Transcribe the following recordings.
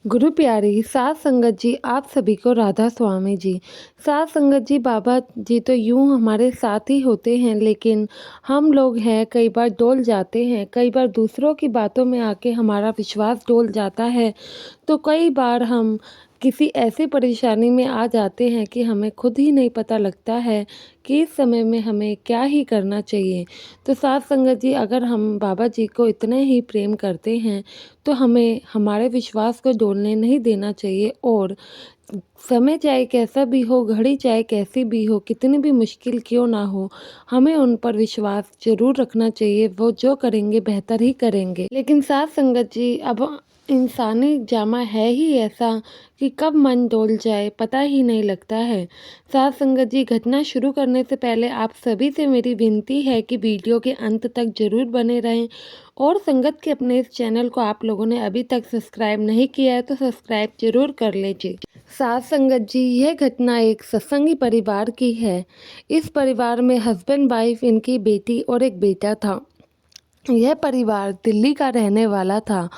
गुरु प्यारी सात संगत जी, आप सभी को राधा स्वामी जी। सात संगत जी, बाबा जी तो यूं हमारे साथ ही होते हैं, लेकिन हम लोग हैं कई बार डोल जाते हैं। कई बार दूसरों की बातों में आके हमारा विश्वास डोल जाता है। तो कई बार हम किसी ऐसी परेशानी में आ जाते हैं कि हमें खुद ही नहीं पता लगता है कि इस समय में हमें क्या ही करना चाहिए। तो साथ संगत जी, अगर हम बाबा जी को इतने ही प्रेम करते हैं तो हमें हमारे विश्वास को डोलने नहीं देना चाहिए। और समय चाहे कैसा भी हो, घड़ी चाहे कैसी भी हो, कितनी भी मुश्किल क्यों ना हो, हमें उन पर विश्वास ज़रूर रखना चाहिए। वो जो करेंगे बेहतर ही करेंगे। लेकिन साथ संगत जी, अब इंसानी जामा है ही ऐसा कि कब मन डोल जाए पता ही नहीं लगता है। साथ संगत जी, घटना शुरू करने से पहले आप सभी से मेरी विनती है कि वीडियो के अंत तक ज़रूर बने रहें। और संगत के अपने इस चैनल को आप लोगों ने अभी तक सब्सक्राइब नहीं किया है तो सब्सक्राइब जरूर कर लीजिए। साथ संगत जी, यह घटना एक सत्संगी परिवार की है। इस परिवार में हस्बैंड वाइफ, इनकी बेटी और एक बेटा था। यह परिवार दिल्ली का रहने वाला था।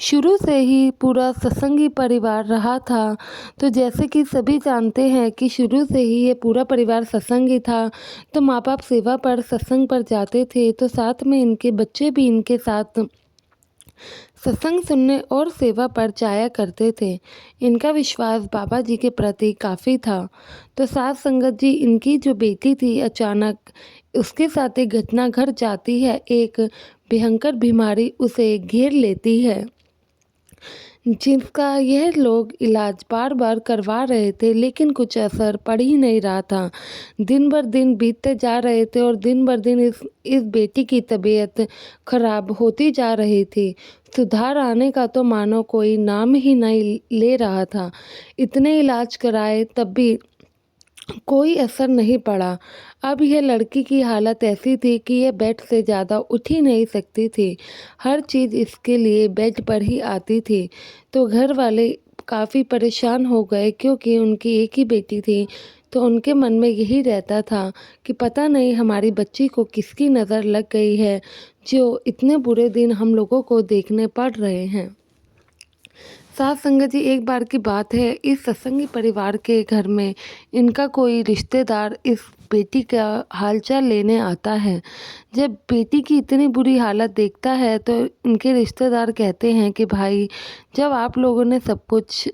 शुरू से ही पूरा सत्संगी परिवार रहा था। तो जैसे कि सभी जानते हैं कि शुरू से ही ये पूरा परिवार सत्संगी था। तो माँ बाप सेवा पर सत्संग पर जाते थे, तो साथ में इनके बच्चे भी इनके साथ सत्संग सुनने और सेवा पर जाया करते थे। इनका विश्वास बाबा जी के प्रति काफ़ी था। तो साथ संगत जी, इनकी जो बेटी थी, अचानक उसके साथ एक घटना घट जाती है। एक भयंकर बीमारी उसे घेर लेती है, जिसका यह लोग इलाज बार बार करवा रहे थे, लेकिन कुछ असर पड़ ही नहीं रहा था। दिन भर दिन बीतते जा रहे थे और दिन भर दिन इस बेटी की तबीयत खराब होती जा रही थी। सुधार आने का तो मानो कोई नाम ही नहीं ले रहा था। इतने इलाज कराए तब भी कोई असर नहीं पड़ा। अब यह लड़की की हालत ऐसी थी कि यह बेड से ज़्यादा उठ ही नहीं सकती थी। हर चीज़ इसके लिए बेड पर ही आती थी। तो घर वाले काफ़ी परेशान हो गए, क्योंकि उनकी एक ही बेटी थी। तो उनके मन में यही रहता था कि पता नहीं हमारी बच्ची को किसकी नज़र लग गई है, जो इतने बुरे दिन हम लोगों को देखने पड़ रहे हैं। साथ संगत जी, एक बार की बात है, इस सत्संगी परिवार के घर में इनका कोई रिश्तेदार इस बेटी का हालचाल लेने आता है। जब बेटी की इतनी बुरी हालत देखता है तो इनके रिश्तेदार कहते हैं कि भाई, जब आप लोगों ने सब कुछ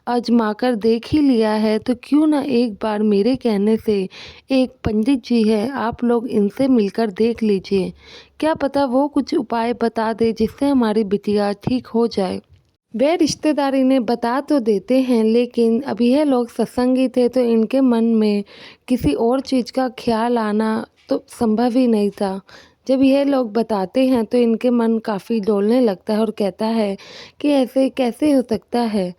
आजमा कर देख ही लिया है तो क्यों ना एक बार मेरे कहने से, एक पंडित जी हैं, आप लोग इनसे मिलकर देख लीजिए। क्या पता वो कुछ उपाय बता दे जिससे हमारी बिटिया ठीक हो जाए। वे रिश्तेदार इन्हें बता तो देते हैं, लेकिन अब यह लोग सत्संगी थे तो इनके मन में किसी और चीज़ का ख्याल आना तो संभव ही नहीं था। जब यह लोग बताते हैं तो इनके मन काफ़ी डोलने लगता है और कहता है कि ऐसे कैसे हो सकता है,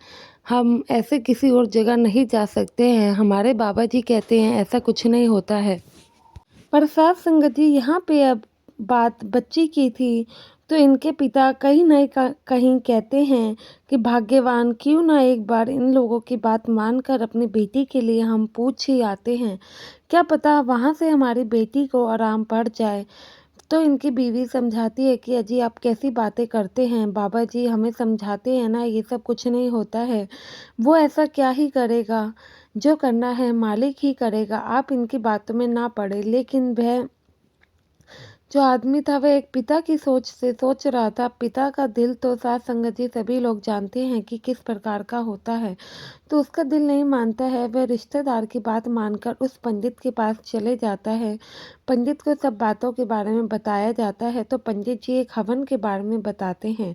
हम ऐसे किसी और जगह नहीं जा सकते हैं, हमारे बाबा जी कहते हैं ऐसा कुछ नहीं होता है। पर साथ संगत जी, यहाँ पे अब बात बच्ची की थी। तो इनके पिता कहीं नहीं कहीं कहते हैं कि भाग्यवान, क्यों ना एक बार इन लोगों की बात मानकर अपनी बेटी के लिए हम पूछ ही आते हैं। क्या पता वहाँ से हमारी बेटी को आराम पड़ जाए। तो इनकी बीवी समझाती है कि अजी, आप कैसी बातें करते हैं, बाबा जी हमें समझाते हैं ना, ये सब कुछ नहीं होता है। वो ऐसा क्या ही करेगा, जो करना है मालिक ही करेगा, आप इनकी बातों में ना पड़े। लेकिन वह जो आदमी था वह एक पिता की सोच से सोच रहा था। पिता का दिल तो साथ संगत जी सभी लोग जानते हैं कि किस प्रकार का होता है। तो उसका दिल नहीं मानता है। वह रिश्तेदार की बात मानकर उस पंडित के पास चले जाता है। पंडित को सब बातों के बारे में बताया जाता है। तो पंडित जी एक हवन के बारे में बताते हैं।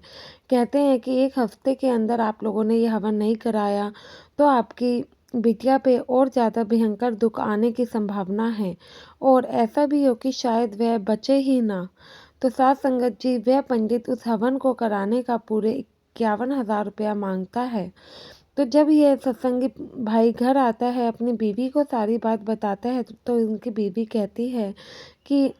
कहते हैं कि एक हफ्ते के अंदर आप लोगों ने ये हवन नहीं कराया तो आपकी बिटिया पे और ज़्यादा भयंकर दुख आने की संभावना है, और ऐसा भी हो कि शायद वह बचे ही ना। तो साथ संगत जी, वह पंडित उस हवन को कराने का पूरे 51,000 रुपया मांगता है। तो जब यह सत्संगी भाई घर आता है, अपनी बीवी को सारी बात बताता है, तो उनकी बीवी कहती है कि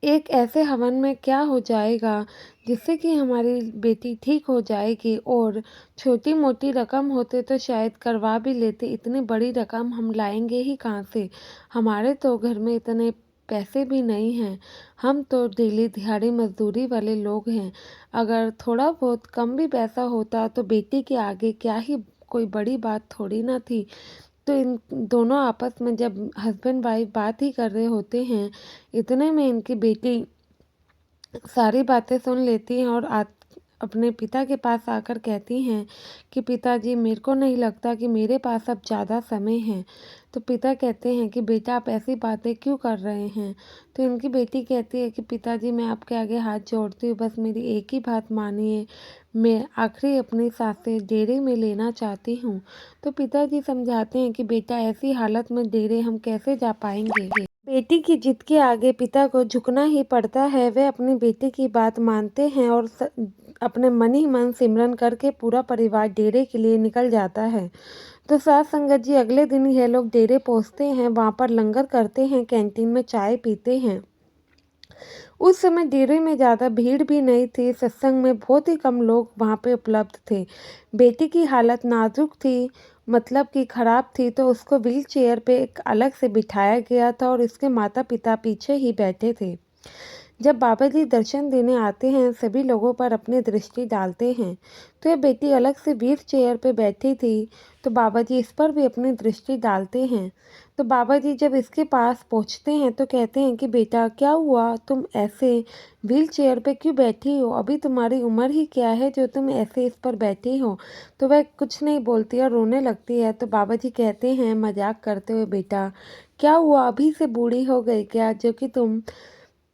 एक ऐसे हवन में क्या हो जाएगा जिससे कि हमारी बेटी ठीक हो जाएगी, और छोटी मोटी रकम होते तो शायद करवा भी लेते, इतनी बड़ी रकम हम लाएंगे ही कहाँ से, हमारे तो घर में इतने पैसे भी नहीं हैं। हम तो डेली दिहाड़ी मजदूरी वाले लोग हैं। अगर थोड़ा बहुत कम भी पैसा होता तो बेटी के आगे क्या ही कोई बड़ी बात थोड़ी ना थी। तो इन दोनों आपस में जब हस्बैंड वाइफ बात ही कर रहे होते हैं, इतने में इनकी बेटी सारी बातें सुन लेती हैं और अपने पिता के पास आकर कहती हैं कि पिताजी, मेरे को नहीं लगता कि मेरे पास अब ज़्यादा समय है। तो पिता कहते हैं कि बेटा, आप ऐसी बातें क्यों कर रहे हैं। तो इनकी बेटी कहती है कि पिताजी, मैं आपके आगे हाथ जोड़ती हूँ, बस मेरी एक ही बात मानिए, मैं आखिरी अपनी सांसें डेरे में लेना चाहती हूँ। तो पिताजी समझाते हैं कि बेटा, ऐसी हालत में डेरे हम कैसे जा पाएंगे। बेटी की जिद के आगे पिता को झुकना ही पड़ता है। वे अपनी बेटी की बात मानते हैं और अपने मन ही मन सिमरन करके पूरा परिवार डेरे के लिए निकल जाता है। तो साथ संगत जी, अगले दिन यह लोग डेरे पहुंचते हैं, वहां पर लंगर करते हैं, कैंटीन में चाय पीते हैं। उस समय डेरे में ज़्यादा भीड़ भी नहीं थी। सत्संग में बहुत ही कम लोग वहाँ पे उपलब्ध थे। बेटी की हालत नाजुक थी, मतलब कि खराब थी, तो उसको व्हील चेयर पे एक अलग से बिठाया गया था और इसके माता पिता पीछे ही बैठे थे। जब बाबा जी दर्शन देने आते हैं, सभी लोगों पर अपनी दृष्टि डालते हैं। तो यह बेटी अलग से व्हील चेयर पे बैठी थी, तो बाबा जी इस पर भी अपनी दृष्टि डालते हैं। तो बाबा जी जब इसके पास पहुंचते हैं तो कहते हैं कि बेटा, क्या हुआ, तुम ऐसे व्हील चेयर पे क्यों बैठी हो, अभी तुम्हारी उम्र ही क्या है जो तुम ऐसे इस पर बैठी हो। तो वह कुछ नहीं बोलती और रोने लगती है। तो बाबा जी कहते हैं मजाक करते हुए, बेटा क्या हुआ, अभी से बूढ़ी हो गई क्या जो कि तुम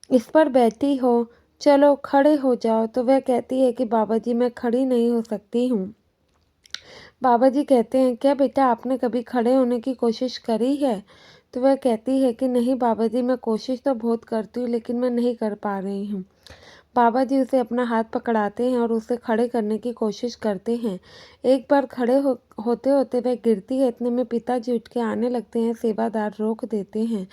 इस पर बैठी हो, चलो खड़े हो जाओ। तो वह कहती है कि बाबा जी, मैं खड़ी नहीं हो सकती हूँ। बाबा जी कहते हैं, क्या बेटा, आपने कभी खड़े होने की कोशिश करी है। तो वह कहती है कि नहीं बाबा जी, मैं कोशिश तो बहुत करती हूँ लेकिन मैं नहीं कर पा रही हूँ। बाबा जी उसे अपना हाथ पकड़ाते हैं और उसे खड़े करने की कोशिश करते हैं। एक बार खड़े होते होते वह गिरती है, इतने में पिताजी उठ के आने लगते हैं, सेवादार रोक देते हैं।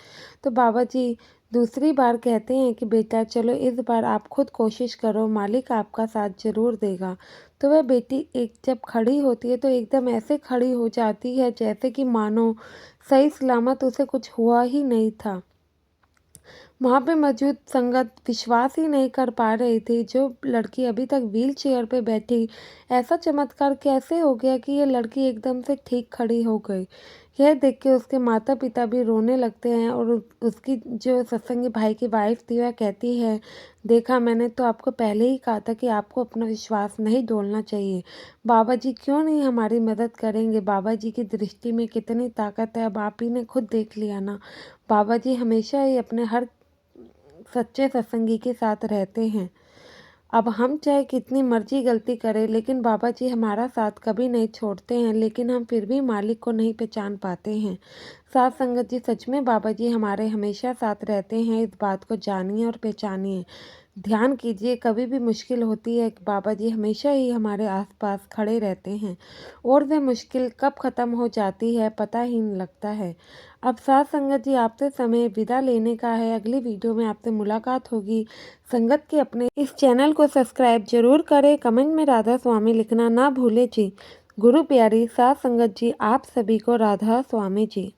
तो बाबा जी दूसरी बार कहते हैं कि बेटा चलो, इस बार आप खुद कोशिश करो, मालिक आपका साथ जरूर देगा। तो वह बेटी एक जब खड़ी होती है तो एकदम ऐसे खड़ी हो जाती है जैसे कि मानो सही सलामत उसे कुछ हुआ ही नहीं था। वहाँ पे मौजूद संगत विश्वास ही नहीं कर पा रही थी, जो लड़की अभी तक व्हील चेयर पे बैठी, ऐसा चमत्कार कैसे हो गया कि ये लड़की एकदम से ठीक खड़ी हो गई। यह देख के उसके माता पिता भी रोने लगते हैं और उसकी जो सत्संगी भाई की वाइफ थी वह कहती है, देखा, मैंने तो आपको पहले ही कहा था कि आपको अपना विश्वास नहीं डोलना चाहिए। बाबा जी क्यों नहीं हमारी मदद करेंगे, बाबा जी की दृष्टि में कितनी ताकत है, अब आप ही ने खुद देख लिया ना। बाबा जी हमेशा ही अपने हर सच्चे सत्संगी के साथ रहते हैं। अब हम चाहे कितनी मर्जी गलती करें, लेकिन बाबा जी हमारा साथ कभी नहीं छोड़ते हैं, लेकिन हम फिर भी मालिक को नहीं पहचान पाते हैं। साथ संगत जी, सच में बाबा जी हमारे हमेशा साथ रहते हैं, इस बात को जानिए और पहचानिए। ध्यान कीजिए, कभी भी मुश्किल होती है, बाबा जी हमेशा ही हमारे आसपास खड़े रहते हैं और वह मुश्किल कब ख़त्म हो जाती है पता ही नहीं लगता है। अब साथ संगत जी, आपसे समय विदा लेने का है। अगली वीडियो में आपसे मुलाकात होगी। संगत के अपने इस चैनल को सब्सक्राइब जरूर करें। कमेंट में राधा स्वामी लिखना ना भूले जी। गुरु प्यारी साथ संगत जी, आप सभी को राधा स्वामी जी।